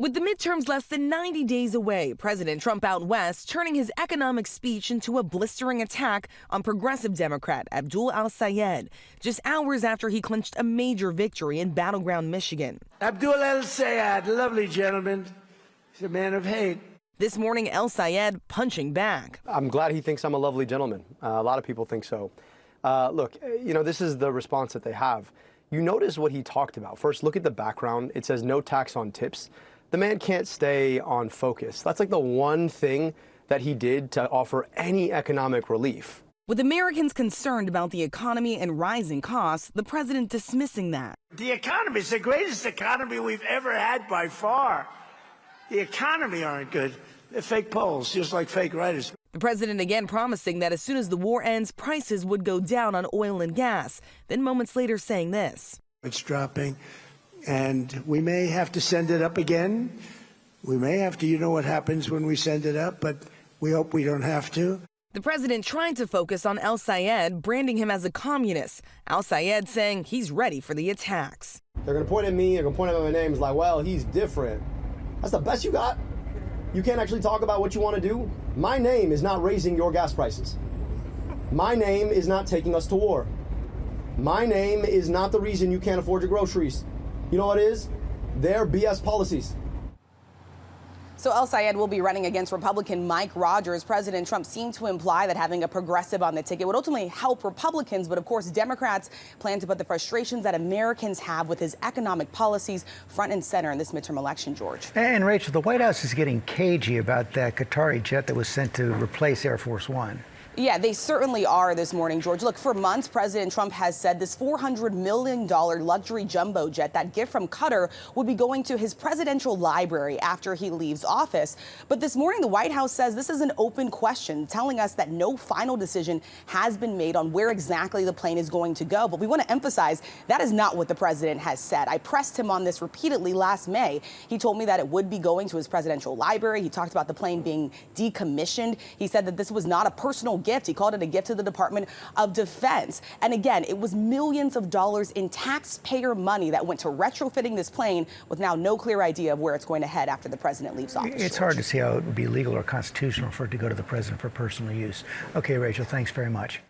With the midterms less than 90 days away, President Trump out west turning his economic speech into a blistering attack on progressive Democrat Abdul El-Sayed, just hours after he clinched a major victory in battleground Michigan. Abdul El-Sayed, lovely gentleman. He's a man of hate. This morning, El-Sayed punching back. I'm glad he thinks I'm a lovely gentleman. A lot of people think so. Look, this is the response that they have. You notice what he talked about. First, look at the background. It says no tax on tips. The man can't stay on focus. That's like the one thing that he did to offer any economic relief. With Americans concerned about the economy and rising costs, the president dismissing that. The economy is the greatest economy we've ever had by far. The economy aren't good. They're fake polls, just like fake writers. The president again promising that as soon as the war ends, prices would go down on oil and gas. Then moments later saying this. It's dropping. And we may have to send it up again. We may have to, you know what happens when we send it up, but we hope we don't have to. The president trying to focus on El-Sayed, branding him as a communist. El-Sayed saying he's ready for the attacks. They're going to point at me, they're going to point at my name. It's like, well, he's different. That's the best you got? You can't actually talk about what you want to do? My name is not raising your gas prices. My name is not taking us to war. My name is not the reason you can't afford your groceries. You know what it is? Their BS policies. So El-Sayed will be running against Republican Mike Rogers. President Trump seemed to imply that having a progressive on the ticket would ultimately help Republicans. But of course, Democrats plan to put the frustrations that Americans have with his economic policies front and center in this midterm election, George. And Rachel, the White House is getting cagey about that Qatari jet that was sent to replace Air Force One. Yeah, they certainly are this morning, George. Look, for months, President Trump has said this $400 million luxury jumbo jet, that gift from Qatar, would be going to his presidential library after he leaves office. But this morning, the White House says this is an open question, telling us that no final decision has been made on where exactly the plane is going to go. But we want to emphasize that is not what the president has said. I pressed him on this repeatedly last May. He told me that it would be going to his presidential library. He talked about the plane being decommissioned. He said that this was not a personal gift. He called it a gift to the Department of Defense. And again, it was millions of dollars in taxpayer money that went to retrofitting this plane with now no clear idea of where it's going to head after the president leaves office. It's hard to see how it would be legal or constitutional for it to go to the president for personal use. Okay, Rachel, thanks very much.